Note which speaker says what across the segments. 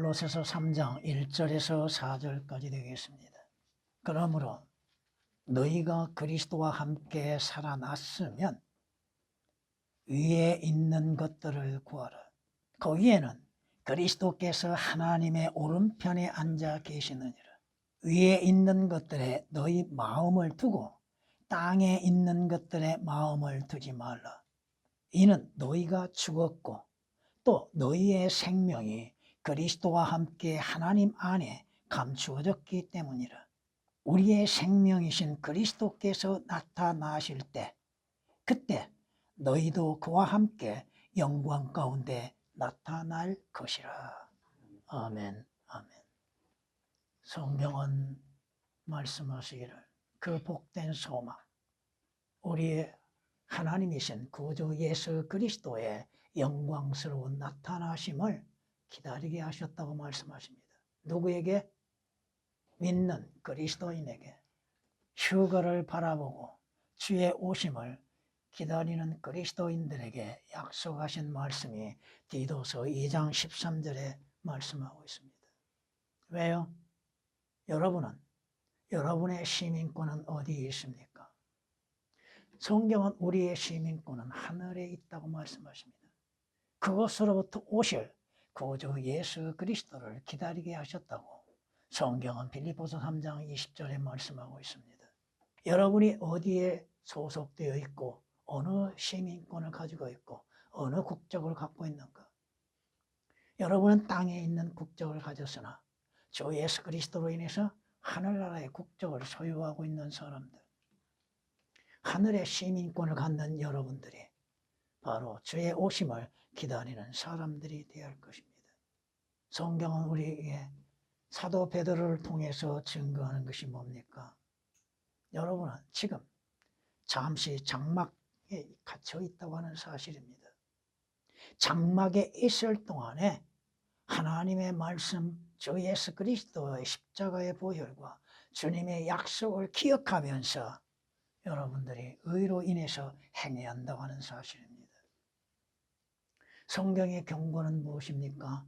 Speaker 1: 골로새서 3장 1절에서 4절까지 되겠습니다. 그러므로 너희가 그리스도와 함께 살아났으면 위에 있는 것들을 구하라. 거기에는 그리스도께서 하나님의 오른편에 앉아 계시느니라. 위에 있는 것들에 너희 마음을 두고 땅에 있는 것들에 마음을 두지 말라. 이는 너희가 죽었고 또 너희의 생명이 그리스도와 함께 하나님 안에 감추어졌기 때문이라. 우리의 생명이신 그리스도께서 나타나실 때 그때 너희도 그와 함께 영광 가운데 나타날 것이라. 아멘. 아멘. 성경은 말씀하시기를 그 복된 소망, 우리의 하나님이신 구주 예수 그리스도의 영광스러운 나타나심을 기다리게 하셨다고 말씀하십니다. 누구에게? 믿는 그리스도인에게. 휴거를 바라보고 주의 오심을 기다리는 그리스도인들에게 약속하신 말씀이 디도서 2장 13절에 말씀하고 있습니다. 왜요? 여러분은, 여러분의 시민권은 어디에 있습니까? 성경은 우리의 시민권은 하늘에 있다고 말씀하십니다. 그것으로부터 오실 구주 예수 그리스도를 기다리게 하셨다고 성경은 빌립보서 3장 20절에 말씀하고 있습니다. 여러분이 어디에 소속되어 있고 어느 시민권을 가지고 있고 어느 국적을 갖고 있는가? 여러분은 땅에 있는 국적을 가졌으나 주 예수 그리스도로 인해서 하늘나라의 국적을 소유하고 있는 사람들, 하늘의 시민권을 갖는 여러분들이 바로 주의 오심을 기다리는 사람들이 되어야 할 것입니다. 성경은 우리에게 사도 베드로를 통해서 증거하는 것이 뭡니까? 여러분은 지금 잠시 장막에 갇혀 있다고 하는 사실입니다. 장막에 있을 동안에 하나님의 말씀, 주 예수 그리스도의 십자가의 보혈과 주님의 약속을 기억하면서 여러분들이 의로 인해서 행해야 한다고 하는 사실입니다. 성경의 경고는 무엇입니까?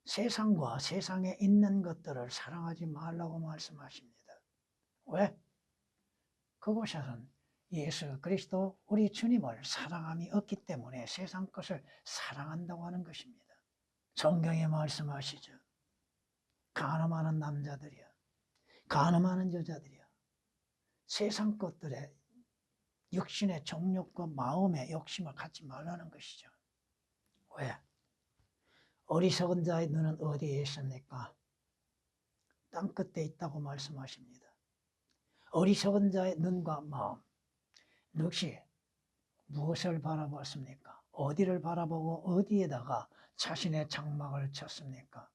Speaker 1: 세상과 세상에 있는 것들을 사랑하지 말라고 말씀하십니다. 왜? 그곳에서는 예수 그리스도 우리 주님을 사랑함이 없기 때문에 세상 것을 사랑한다고 하는 것입니다. 성경에 말씀하시죠. 간음하는 남자들이야, 간음하는 여자들이야, 세상 것들에 육신의 정욕과 마음의 욕심을 갖지 말라는 것이죠. 왜? 어리석은 자의 눈은 어디에 있습니까? 땅끝에 있다고 말씀하십니다. 어리석은 자의 눈과 마음, 역시 무엇을 바라보았습니까? 어디를 바라보고 어디에다가 자신의 장막을 쳤습니까?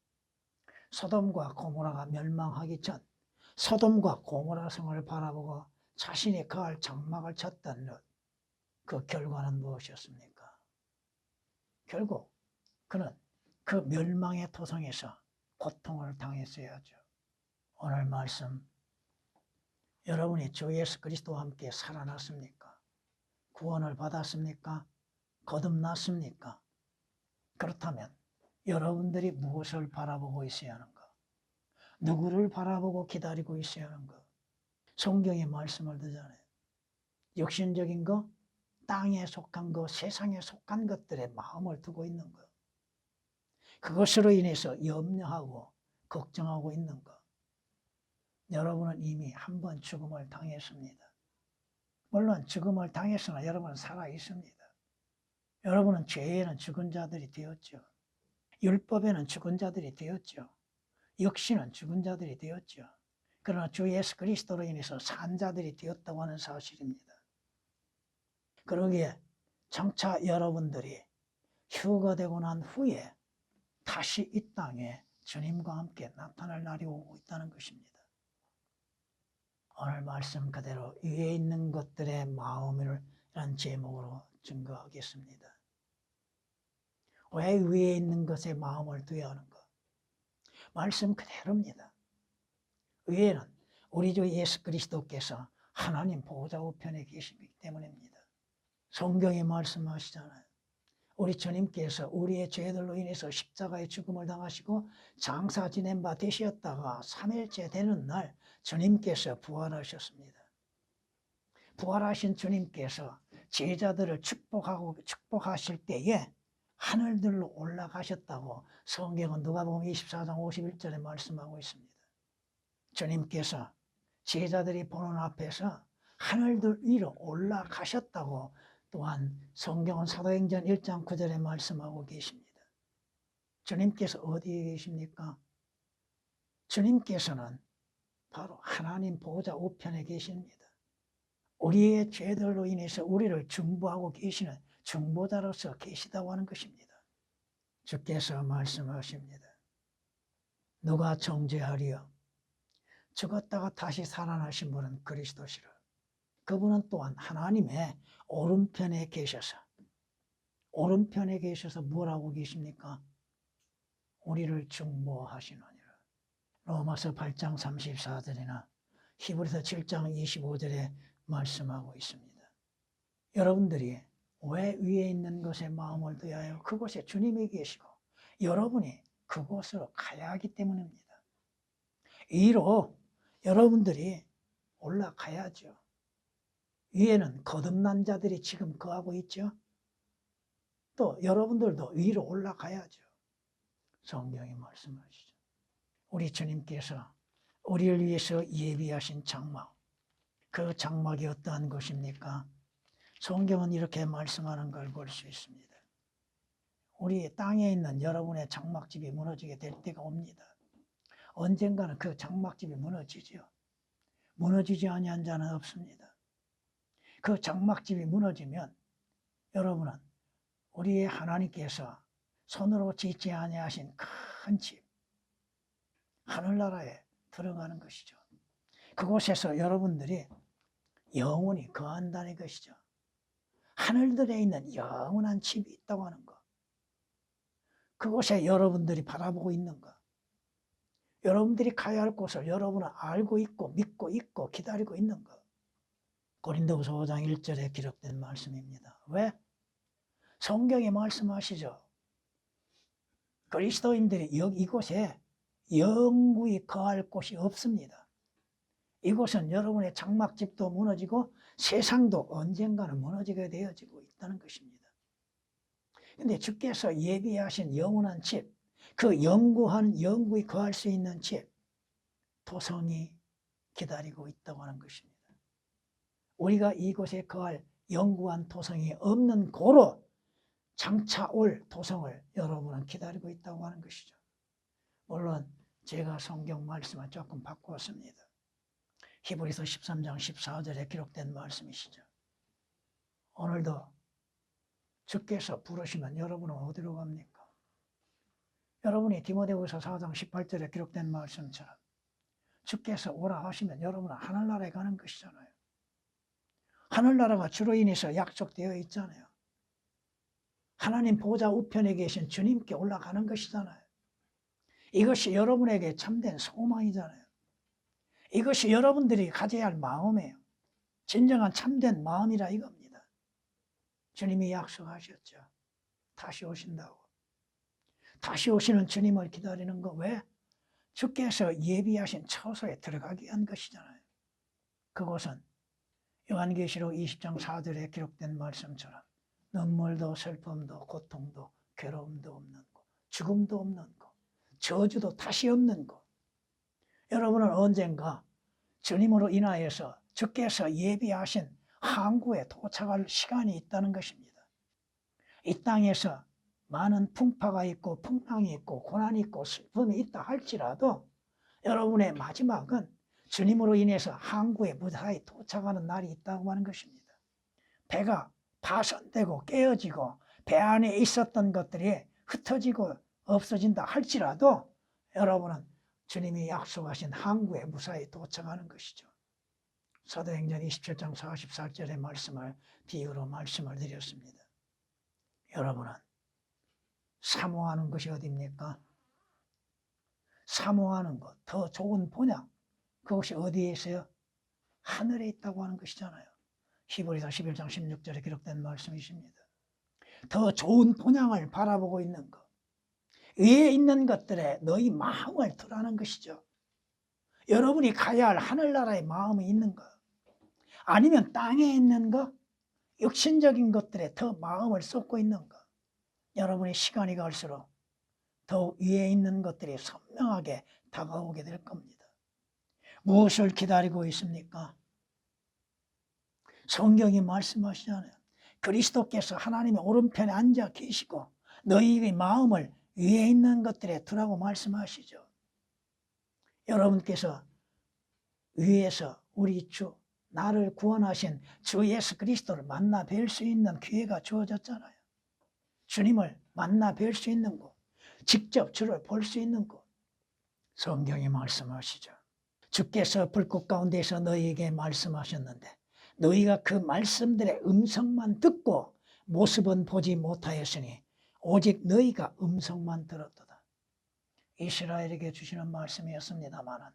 Speaker 1: 소돔과 고모라가 멸망하기 전 소돔과 고모라 성을 바라보고 자신이 거할 장막을 쳤던 그 결과는 무엇이었습니까? 결국 그는 그 멸망의 토성에서 고통을 당했어야죠. 오늘 말씀, 여러분이 주 예수 그리스도와 함께 살아났습니까? 구원을 받았습니까? 거듭났습니까? 그렇다면 여러분들이 무엇을 바라보고 있어야 하는가? 누구를 바라보고 기다리고 있어야 하는가? 성경의 말씀을 듣잖아요. 육신적인 것, 땅에 속한 것, 세상에 속한 것들에 마음을 두고 있는 것, 그것으로 인해서 염려하고 걱정하고 있는 것. 여러분은 이미 한 번 죽음을 당했습니다. 물론 죽음을 당했으나 여러분은 살아 있습니다. 여러분은 죄에는 죽은 자들이 되었죠. 율법에는 죽은 자들이 되었죠. 육신은 죽은 자들이 되었죠. 그러나 주 예수 그리스도로 인해서 산 자들이 되었다고 하는 사실입니다. 그러기에 장차 여러분들이 휴거되고 난 후에 다시 이 땅에 주님과 함께 나타날 날이 오고 있다는 것입니다. 오늘 말씀 그대로 위에 있는 것들의 마음을 라는 제목으로 증거하겠습니다. 왜 위에 있는 것에 마음을 두어야 하는가? 말씀 그대로입니다. 위에는 우리 주 예수 그리스도께서 하나님 보좌 우편에 계시기 때문입니다. 성경이 말씀하시잖아요. 우리 주님께서 우리의 죄들로 인해서 십자가의 죽음을 당하시고 장사 지낸 바 되셨다가 3일째 되는 날 주님께서 부활하셨습니다. 부활하신 주님께서 제자들을 축복하실 때에 하늘들로 올라가셨다고 성경은 누가복음 24장 51절에 말씀하고 있습니다. 주님께서 제자들이 보는 앞에서 하늘들 위로 올라가셨다고 또한 성경은 사도행전 1장 9절에 말씀하고 계십니다. 주님께서 어디에 계십니까? 주님께서는 바로 하나님 보좌 우편에 계십니다. 우리의 죄들로 인해서 우리를 중보하고 계시는 중보자로서 계시다고 하는 것입니다. 주께서 말씀하십니다. 누가 정죄하리요? 죽었다가 다시 살아나신 분은 그리스도시라. 그분은 또한 하나님의 오른편에 계셔서 뭐라고 계십니까? 우리를 중보하시느니라. 로마서 8장 34절이나 히브리서 7장 25절에 말씀하고 있습니다. 여러분들이 왜 위에 있는 곳에 마음을 둬야 해요? 그곳에 주님이 계시고 여러분이 그곳으로 가야 하기 때문입니다. 위로 여러분들이 올라가야죠. 위에는 거듭난 자들이 지금 거하고 있죠. 또 여러분들도 위로 올라가야죠. 성경이 말씀하시죠. 우리 주님께서 우리를 위해서 예비하신 장막, 그 장막이 어떠한 것입니까? 성경은 이렇게 말씀하는 걸 볼 수 있습니다. 우리 땅에 있는 여러분의 장막집이 무너지게 될 때가 옵니다. 언젠가는 그 장막집이 무너지죠. 무너지지 아니한 자는 없습니다. 그 장막집이 무너지면 여러분은 우리의 하나님께서 손으로 짓지 아니하신 큰 집, 하늘나라에 들어가는 것이죠. 그곳에서 여러분들이 영원히 거한다는 것이죠. 하늘들에 있는 영원한 집이 있다고 하는 것. 그곳에 여러분들이 바라보고 있는 것. 여러분들이 가야 할 곳을 여러분은 알고 있고 믿고 있고 기다리고 있는 것. 고린도후서 5장 1절에 기록된 말씀입니다. 왜? 성경이 말씀하시죠. 그리스도인들이 이곳에 영구히 거할 곳이 없습니다. 이곳은 여러분의 장막집도 무너지고 세상도 언젠가는 무너지게 되어지고 있다는 것입니다. 그런데 주께서 예비하신 영원한 집, 그 영구히 거할 수 있는 집, 도성이 기다리고 있다고 하는 것입니다. 우리가 이곳에 거할 영구한 도성이 없는 고로 장차 올 도성을 여러분은 기다리고 있다고 하는 것이죠. 물론 제가 성경 말씀을 조금 바꾸었습니다. 히브리서 13장 14절에 기록된 말씀이시죠. 오늘도 주께서 부르시면 여러분은 어디로 갑니까? 여러분이 디모데후서 4장 18절에 기록된 말씀처럼 주께서 오라 하시면 여러분은 하늘나라에 가는 것이잖아요. 하늘나라가 주로 인해서 약속되어 있잖아요. 하나님 보좌 우편에 계신 주님께 올라가는 것이잖아요. 이것이 여러분에게 참된 소망이잖아요. 이것이 여러분들이 가져야 할 마음이에요. 진정한 참된 마음이라 이겁니다. 주님이 약속하셨죠. 다시 오신다고. 다시 오시는 주님을 기다리는 거 왜? 주께서 예비하신 처소에 들어가기 위한 것이잖아요. 그곳은 요한계시록 20장 4절에 기록된 말씀처럼 눈물도 슬픔도 고통도 괴로움도 없는 곳, 죽음도 없는 곳, 저주도 다시 없는 곳. 여러분은 언젠가 주님으로 인하여서 주께서 예비하신 항구에 도착할 시간이 있다는 것입니다. 이 땅에서 많은 풍파가 있고 풍랑이 있고 고난이 있고 슬픔이 있다 할지라도 여러분의 마지막은 주님으로 인해서 항구에 무사히 도착하는 날이 있다고 하는 것입니다. 배가 파손되고 깨어지고 배 안에 있었던 것들이 흩어지고 없어진다 할지라도 여러분은 주님이 약속하신 항구에 무사히 도착하는 것이죠. 사도행전 27장 44절의 말씀을 비유로 말씀을 드렸습니다. 여러분은 사모하는 것이 어디입니까? 사모하는 것, 더 좋은 본향, 그것이 어디에 있어요? 하늘에 있다고 하는 것이잖아요. 히브리서 11장 16절에 기록된 말씀이십니다. 더 좋은 본향을 바라보고 있는 것, 위에 있는 것들에 너희 마음을 두라는 것이죠. 여러분이 가야 할 하늘나라의 마음이 있는 것, 아니면 땅에 있는 것, 육신적인 것들에 더 마음을 쏟고 있는 것, 여러분의 시간이 갈수록 더 위에 있는 것들이 선명하게 다가오게 될 겁니다. 무엇을 기다리고 있습니까? 성경이 말씀하시잖아요. 그리스도께서 하나님의 오른편에 앉아 계시고 너희의 마음을 위에 있는 것들에 두라고 말씀하시죠. 여러분께서 위에서 우리 주, 나를 구원하신 주 예수 그리스도를 만나 뵐 수 있는 기회가 주어졌잖아요. 주님을 만나 뵐 수 있는 곳, 직접 주를 볼 수 있는 곳, 성경이 말씀하시죠. 주께서 불꽃 가운데서 너희에게 말씀하셨는데 너희가 그 말씀들의 음성만 듣고 모습은 보지 못하였으니 오직 너희가 음성만 들었도다. 이스라엘에게 주시는 말씀이었습니다만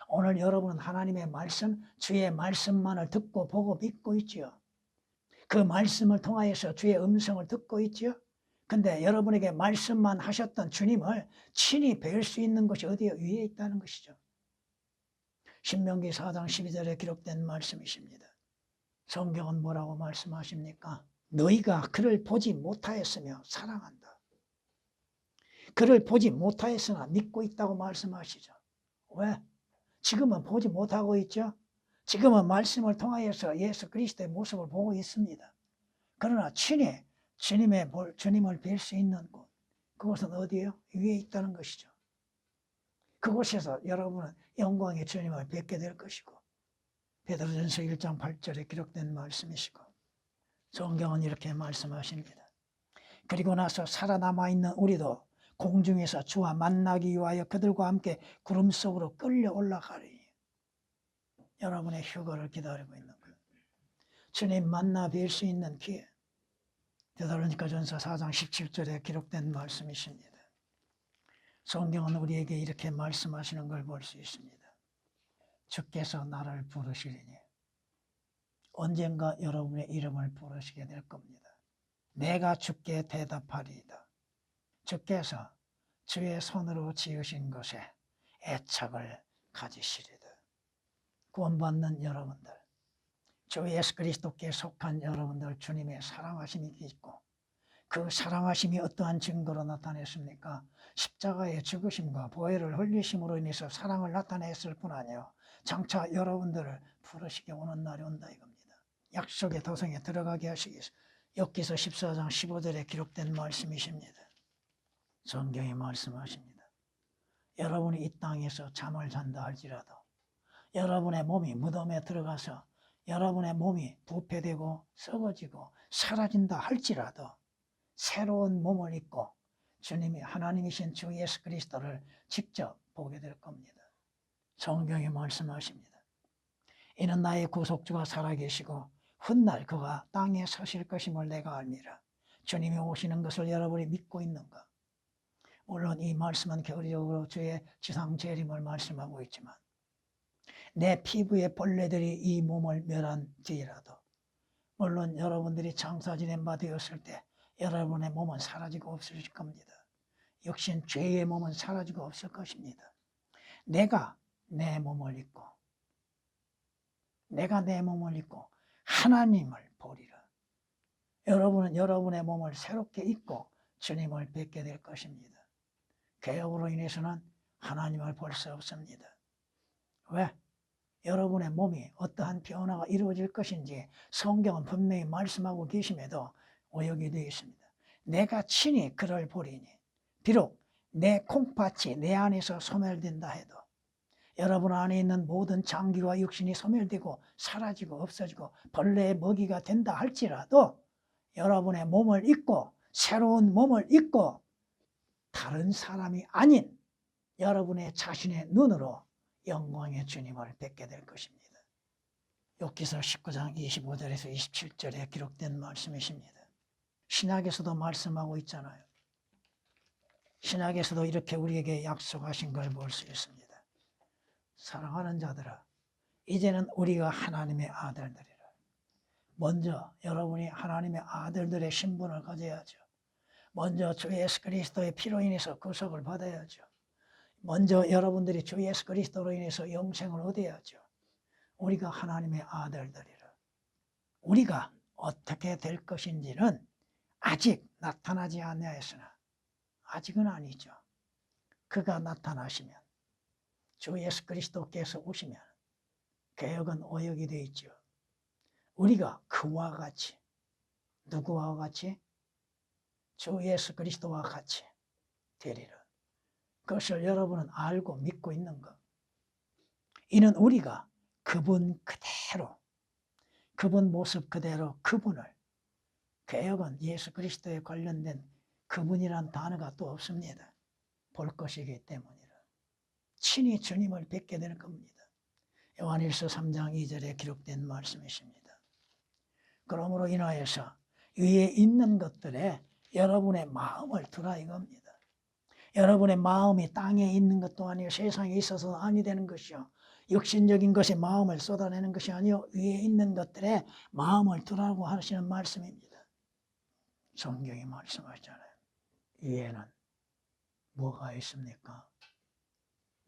Speaker 1: 오늘 여러분은 하나님의 말씀, 주의 말씀만을 듣고 보고 믿고 있지요. 그 말씀을 통하여서 주의 음성을 듣고 있지요. 근데 여러분에게 말씀만 하셨던 주님을 친히 뵐 수 있는 것이 어디에 위에 있다는 것이죠. 신명기 4장 12절에 기록된 말씀이십니다. 성경은 뭐라고 말씀하십니까? 너희가 그를 보지 못하였으며 사랑한다. 그를 보지 못하였으나 믿고 있다고 말씀하시죠. 왜? 지금은 보지 못하고 있죠. 지금은 말씀을 통하여서 예수 그리스도의 모습을 보고 있습니다. 그러나 친히 주님을 뵐 수 있는 곳, 그것은 어디예요? 위에 있다는 것이죠. 그곳에서 여러분은 영광의 주님을 뵙게 될 것이고, 베드로전서 1장 8절에 기록된 말씀이시고, 성경은 이렇게 말씀하십니다. 그리고 나서 살아남아 있는 우리도 공중에서 주와 만나기 위하여 그들과 함께 구름 속으로 끌려 올라가리니. 여러분의 휴거를 기다리고 있는 거예요. 주님 만나 뵐 수 있는 기회. 데살로니가전서 4장 17절에 기록된 말씀이십니다. 성경은 우리에게 이렇게 말씀하시는 걸 볼 수 있습니다. 주께서 나를 부르시리니 언젠가 여러분의 이름을 부르시게 될 겁니다. 내가 주께 대답하리이다. 주께서 주의 손으로 지으신 것에 애착을 가지시리다. 구원받는 여러분들, 주 예수 그리스도께 속한 여러분들, 주님의 사랑하심이 있고 그 사랑하심이 어떠한 증거로 나타냈습니까? 십자가의 죽으심과 보혈을 흘리심으로 인해서 사랑을 나타냈을 뿐 아니에요. 장차 여러분들을 부르시게 오는 날이 온다 이겁니다. 약속의 도성에 들어가게 하시기 위해서 욥기서 14장 15절에 기록된 말씀이십니다. 성경이 말씀하십니다. 여러분이 이 땅에서 잠을 잔다 할지라도 여러분의 몸이 무덤에 들어가서 여러분의 몸이 부패되고 썩어지고 사라진다 할지라도 새로운 몸을 입고 주님이 하나님이신 주 예수 그리스도를 직접 보게 될 겁니다. 성경이 말씀하십니다. 이는 나의 구속주가 살아계시고 훗날 그가 땅에 서실 것임을 내가 알미라. 주님이 오시는 것을 여러분이 믿고 있는가? 물론 이 말씀은 교리적으로 주의 지상 재림을 말씀하고 있지만 내 피부의 벌레들이 이 몸을 멸한 뒤라도 물론 여러분들이 장사 지낸 바 되었을 때 여러분의 몸은 사라지고 없을 겁니다. 역시 죄의 몸은 사라지고 없을 것입니다. 내가 내 몸을 입고 하나님을 보리라. 여러분은 여러분의 몸을 새롭게 입고 주님을 뵙게 될 것입니다. 개혁으로 인해서는 하나님을 볼 수 없습니다. 왜? 여러분의 몸이 어떠한 변화가 이루어질 것인지 성경은 분명히 말씀하고 계심에도 오역이 되어 있습니다. 내가 친히 그를 보리니 비록 내 콩팥이 내 안에서 소멸된다 해도 여러분 안에 있는 모든 장기와 육신이 소멸되고 사라지고 없어지고 벌레의 먹이가 된다 할지라도 여러분의 몸을 입고 새로운 몸을 입고 다른 사람이 아닌 여러분의 자신의 눈으로 영광의 주님을 뵙게 될 것입니다. 욥기서 19장 25절에서 27절에 기록된 말씀이십니다. 신약에서도 말씀하고 있잖아요. 신약에서도 이렇게 우리에게 약속하신 걸 볼 수 있습니다. 사랑하는 자들아, 이제는 우리가 하나님의 아들들이라. 먼저 여러분이 하나님의 아들들의 신분을 가져야죠. 먼저 주 예수 그리스도의 피로 인해서 구속을 받아야죠. 먼저 여러분들이 주 예수 그리스도로 인해서 영생을 얻어야죠. 우리가 하나님의 아들들이라. 우리가 어떻게 될 것인지는 아직 나타나지 아니하였으나 아직은 아니죠. 그가 나타나시면 주 예수 그리스도께서 오시면 개혁은 오역이 되어 있죠. 우리가 그와 같이 누구와 같이? 주 예수 그리스도와 같이 되리라. 그것을 여러분은 알고 믿고 있는 것. 이는 우리가 그분 그대로 그분 모습 그대로 그분을 개혁은 예수 그리스도에 관련된 그분이란 단어가 또 없습니다. 볼 것이기 때문이라. 친히 주님을 뵙게 될 겁니다. 요한일서 3장 2절에 기록된 말씀이십니다. 그러므로 인하여서 위에 있는 것들에 여러분의 마음을 두라 이겁니다. 여러분의 마음이 땅에 있는 것도 아니요 세상에 있어서 아니 되는 것이요 육신적인 것에 마음을 쏟아내는 것이 아니요 위에 있는 것들에 마음을 두라고 하시는 말씀입니다. 성경이 말씀하시잖아요. 위에는 뭐가 있습니까?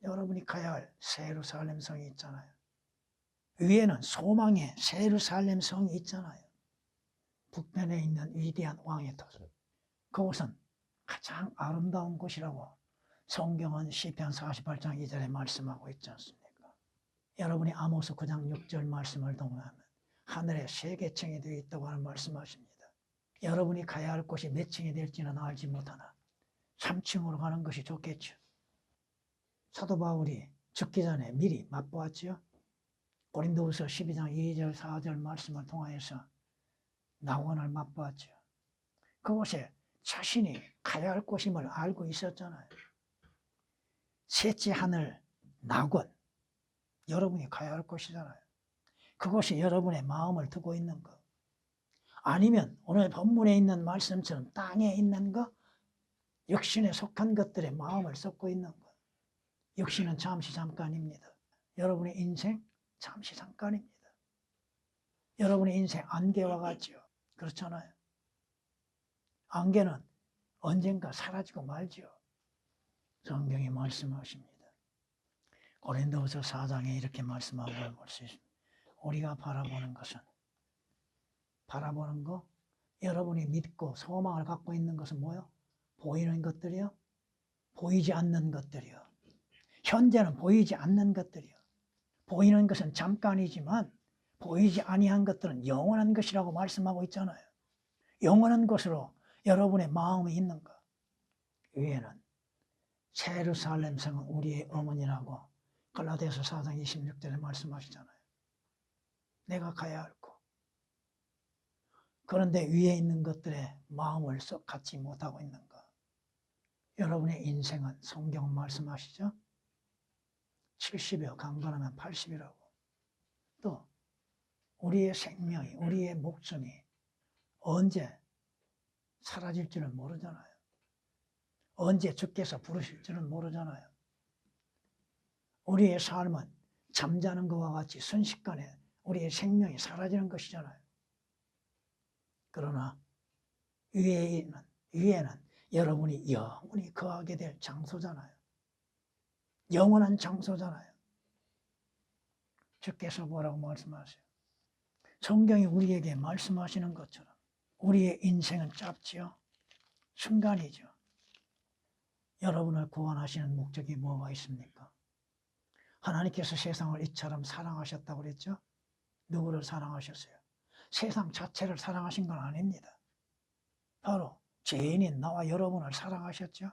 Speaker 1: 여러분이 가야 할 새 예루살렘 성이 있잖아요. 위에는 소망의 새 예루살렘 성이 있잖아요. 북면에 있는 위대한 왕의 도시. 그곳은 가장 아름다운 곳이라고 성경은 시편 48장 2절에 말씀하고 있지 않습니까? 여러분이 아모스 9장 6절 말씀을 동하면 하늘에 세 계층이 되어 있다고 하는 말씀하십니다. 여러분이 가야 할 곳이 몇 층이 될지는 알지 못하나 3층으로 가는 것이 좋겠죠. 사도 바울이 죽기 전에 미리 맛보았지요. 고린도후서 12장 2절 4절 말씀을 통하여서 낙원을 맛보았죠. 그곳에 자신이 가야 할 곳임을 알고 있었잖아요. 셋째 하늘 낙원, 여러분이 가야 할 곳이잖아요. 그것이 여러분의 마음을 두고 있는 것. 아니면 오늘 본문에 있는 말씀처럼 땅에 있는 것, 육신에 속한 것들에 마음을 쏟고 있는 것. 육신은 잠시 잠깐입니다. 여러분의 인생 잠시 잠깐입니다. 여러분의 인생 안개와 같죠. 그렇잖아요. 안개는 언젠가 사라지고 말죠. 성경이 말씀하십니다. 고린도후서 4장에 이렇게 말씀하고 볼 수 있습니다. 우리가 바라보는 것은 바라보는 거, 여러분이 믿고 소망을 갖고 있는 것은 뭐요? 보이는 것들이요? 보이지 않는 것들이요. 현재는 보이지 않는 것들이요. 보이는 것은 잠깐이지만 보이지 아니한 것들은 영원한 것이라고 말씀하고 있잖아요. 영원한 것으로 여러분의 마음이 있는 것. 위에는 새 예루살렘 성은 우리의 어머니라고 갈라디아서 4장 26절에 말씀하시잖아요. 내가 가야 할 곳. 그런데 위에 있는 것들에 마음을 썩 갖지 못하고 있는 것. 여러분의 인생은 성경 말씀하시죠? 70여 강건하면 80이라고. 또 우리의 생명이, 우리의 목숨이 언제 사라질 줄은 모르잖아요. 언제 주께서 부르실 줄은 모르잖아요. 우리의 삶은 잠자는 것과 같이 순식간에 우리의 생명이 사라지는 것이잖아요. 그러나 위에는 여러분이 영원히 거하게 될 장소잖아요. 영원한 장소잖아요. 주께서 뭐라고 말씀하세요? 성경이 우리에게 말씀하시는 것처럼 우리의 인생은 짧지요. 순간이죠. 여러분을 구원하시는 목적이 뭐가 있습니까? 하나님께서 세상을 이처럼 사랑하셨다고 그랬죠? 누구를 사랑하셨어요? 세상 자체를 사랑하신 건 아닙니다. 바로 죄인인 나와 여러분을 사랑하셨죠?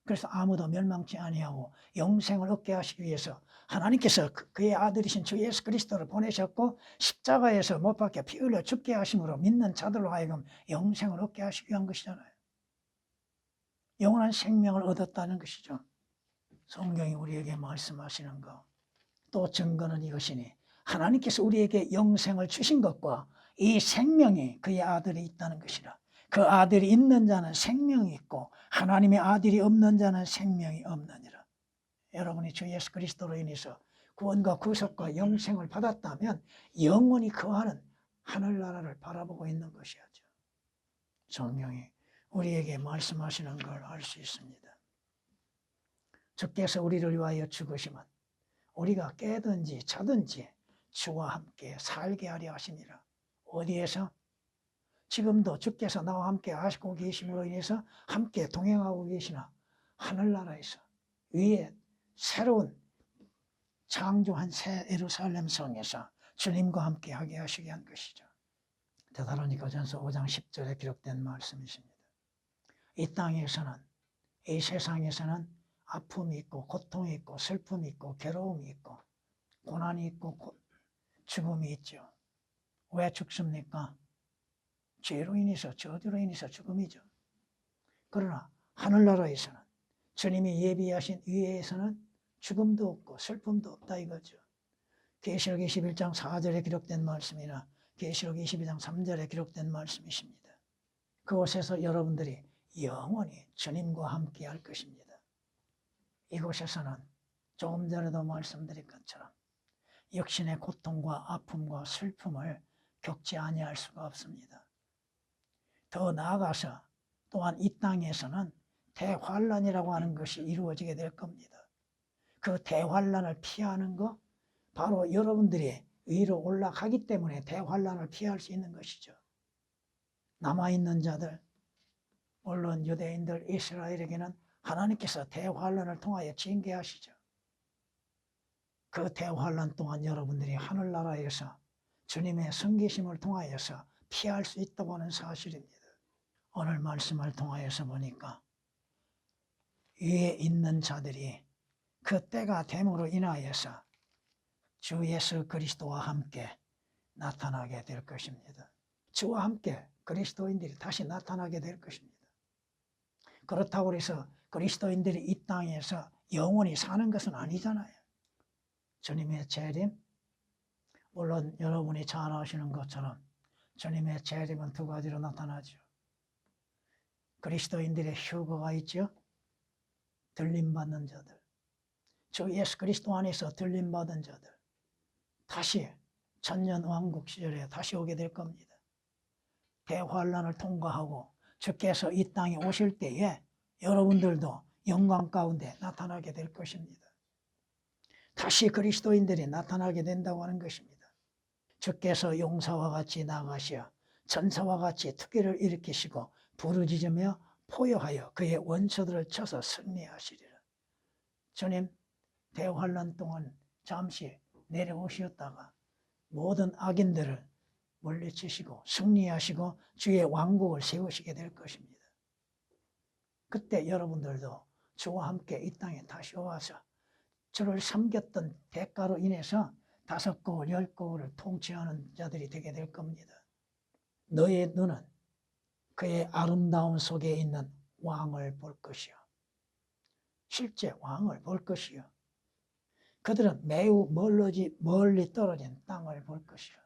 Speaker 1: 그래서 아무도 멸망치 아니하고 영생을 얻게 하시기 위해서 하나님께서 그의 아들이신 주 예수 그리스도를 보내셨고 십자가에서 못 박혀 피 흘려 죽게 하심으로 믿는 자들로 하여금 영생을 얻게 하시기 위한 것이잖아요. 영원한 생명을 얻었다는 것이죠. 성경이 우리에게 말씀하시는 것. 또 증거는 이것이니 하나님께서 우리에게 영생을 주신 것과 이 생명이 그의 아들이 있다는 것이라. 그 아들이 있는 자는 생명이 있고 하나님의 아들이 없는 자는 생명이 없느니라. 여러분이 주 예수 그리스도로 인해서 구원과 구속과 영생을 받았다면 영원히 거하는 하늘나라를 바라보고 있는 것이었죠. 성경이 우리에게 말씀하시는 걸 알 수 있습니다. 주께서 우리를 위하여 죽으시면 우리가 깨든지 자든지 주와 함께 살게 하려 하시니라. 어디에서? 지금도 주께서 나와 함께 하시고 계심으로 인해서 함께 동행하고 계시나 하늘나라에서 위에 새로운 창조한 새 예루살렘 성에서 주님과 함께 하게 하시게 한 것이죠. 데살로니가전서 5장 10절에 기록된 말씀이십니다. 이 땅에서는, 이 세상에서는 아픔이 있고 고통이 있고 슬픔이 있고 괴로움이 있고 고난이 있고 죽음이 있죠. 왜 죽습니까? 죄로 인해서, 저주로 인해서 죽음이죠. 그러나 하늘나라에서는, 주님이 예비하신 위에서는 죽음도 없고 슬픔도 없다 이거죠. 계시록 21장 4절에 기록된 말씀이나 계시록 22장 3절에 기록된 말씀이십니다. 그곳에서 여러분들이 영원히 주님과 함께 할 것입니다. 이곳에서는 조금 전에도 말씀드린 것처럼 육신의 고통과 아픔과 슬픔을 겪지 아니할 수가 없습니다. 더 나아가서 또한 이 땅에서는 대환란이라고 하는 것이 이루어지게 될 겁니다. 그 대환란을 피하는 거 바로 여러분들이 위로 올라가기 때문에 대환란을 피할 수 있는 것이죠. 남아있는 자들, 물론 유대인들, 이스라엘에게는 하나님께서 대환란을 통하여 징계하시죠. 그 대환란 동안 여러분들이 하늘나라에서 주님의 섬기심을 통하여서 피할 수 있다고 하는 사실입니다. 오늘 말씀을 통하여서 보니까 위에 있는 자들이 그 때가 됨으로 인하여서 주 예수 그리스도와 함께 나타나게 될 것입니다. 주와 함께 그리스도인들이 다시 나타나게 될 것입니다. 그렇다고 해서 그리스도인들이 이 땅에서 영원히 사는 것은 아니잖아요. 주님의 재림, 물론 여러분이 잘 아시는 것처럼 주님의 재림은 두 가지로 나타나죠. 그리스도인들의 휴거가 있죠. 들림받는 자들, 주 예수 그리스도 안에서 들림받은 자들, 다시 천년왕국 시절에 다시 오게 될 겁니다. 대환란을 통과하고 주께서 이 땅에 오실 때에 여러분들도 영광 가운데 나타나게 될 것입니다. 다시 그리스도인들이 나타나게 된다고 하는 것입니다. 주께서 용사와 같이 나가시어 전사와 같이 투기를 일으키시고 부르짖으며 포효하여 그의 원수들을 쳐서 승리하시리라. 주님 대환란 동안 잠시 내려오셨다가 모든 악인들을 물리치시고 승리하시고 주의 왕국을 세우시게 될 것입니다. 그때 여러분들도 주와 함께 이 땅에 다시 와서 주를 섬겼던 대가로 인해서 5고을 10고을을 통치하는 자들이 되게 될 겁니다. 너의 눈은 그의 아름다움 속에 있는 왕을 볼 것이요, 실제 왕을 볼 것이요, 그들은 매우 멀리 떨어진 땅을 볼 것이요.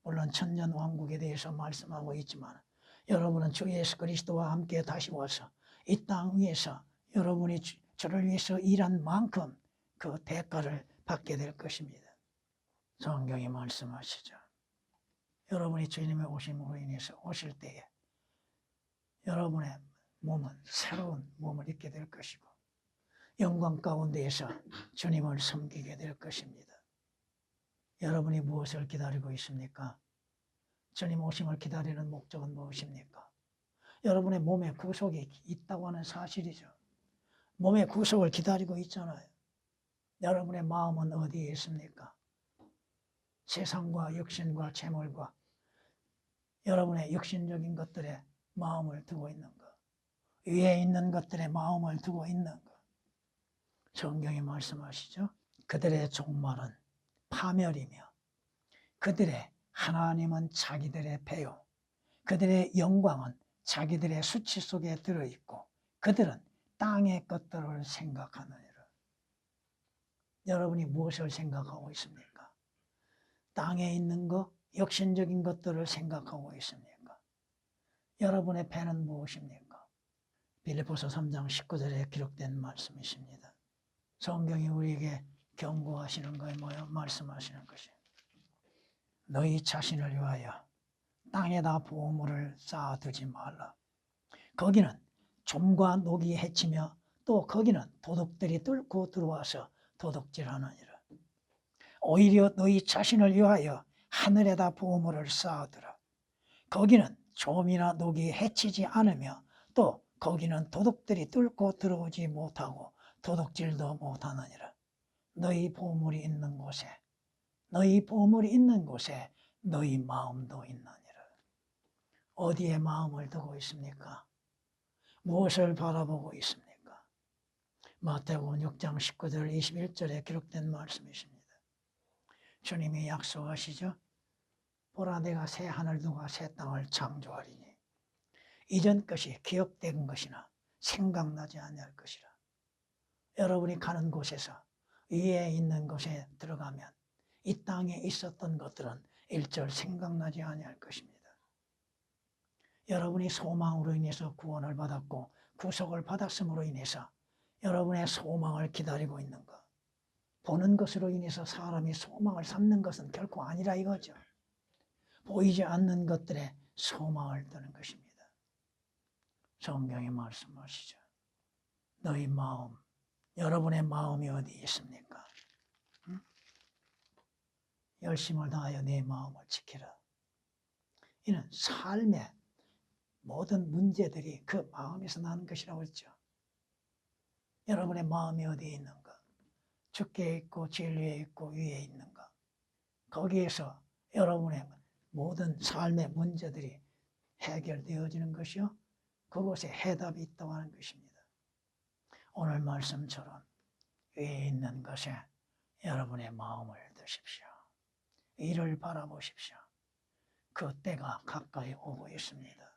Speaker 1: 물론 천년왕국에 대해서 말씀하고 있지만 여러분은 주 예수 그리스도와 함께 다시 와서 이 땅 위에서 여러분이 주를 위해서 일한 만큼 그 대가를 받게 될 것입니다. 성경이 말씀하시죠. 여러분이 주님의 오심으로 인해서 오실 때에 여러분의 몸은 새로운 몸을 입게 될 것이고 영광 가운데에서 주님을 섬기게 될 것입니다. 여러분이 무엇을 기다리고 있습니까? 주님 오심을 기다리는 목적은 무엇입니까? 여러분의 몸에 구속이 있다고 하는 사실이죠. 몸의 구속을 기다리고 있잖아요. 여러분의 마음은 어디에 있습니까? 세상과 육신과 재물과 여러분의 육신적인 것들에 마음을 두고 있는 것, 위에 있는 것들에 마음을 두고 있는 것. 성경이 말씀하시죠. 그들의 종말은 파멸이며 그들의 하나님은 자기들의 배요, 그들의 영광은 자기들의 수치 속에 들어있고 그들은 땅의 것들을 생각하느니라. 여러분이 무엇을 생각하고 있습니까? 땅에 있는 것, 육신적인 것들을 생각하고 있습니까? 여러분의 배는 무엇입니까? 빌립보서 3장 19절에 기록된 말씀이십니다. 성경이 우리에게 경고하시는 거에 뭐요? 말씀하시는 것이 너희 자신을 위하여 땅에다 보물을 쌓아두지 말라. 거기는 좀과 녹이 해치며 또 거기는 도둑들이 뚫고 들어와서 도둑질하느니라. 오히려 너희 자신을 위하여 하늘에다 보물을 쌓아두라. 거기는 좀이나 녹이 해치지 않으며 또 거기는 도둑들이 뚫고 들어오지 못하고 도둑질도 못하느니라. 너희 보물이 있는 곳에 너희 마음도 있느니라. 어디에 마음을 두고 있습니까? 무엇을 바라보고 있습니까? 마태복음 6장 19절 21절에 기록된 말씀이십니다. 주님이 약속하시죠. 보라 내가 새 하늘과 새 땅을 창조하리니 이전 것이 기억된 것이나 생각나지 아니할 것이라. 여러분이 가는 곳에서 위에 있는 곳에 들어가면 이 땅에 있었던 것들은 일절 생각나지 아니할 것입니다. 여러분이 소망으로 인해서 구원을 받았고 구속을 받았음으로 인해서 여러분의 소망을 기다리고 있는 것, 보는 것으로 인해서 사람이 소망을 삼는 것은 결코 아니라 이거죠. 보이지 않는 것들에 소망을 두는 것입니다. 성경이 말씀하시죠. 너희 마음, 여러분의 마음이 어디 있습니까? 응? 열심을 다하여 내 마음을 지키라. 이는 삶의 모든 문제들이 그 마음에서 나는 것이라고 했죠. 여러분의 마음이 어디에 있는가? 주께 있고 진리에 있고 위에 있는가? 거기에서 여러분의 모든 삶의 문제들이 해결되어지는 것이요. 그곳에 해답이 있다고 하는 것입니다. 오늘 말씀처럼 위에 있는 것에 여러분의 마음을 두십시오. 이를 바라보십시오. 그 때가 가까이 오고 있습니다.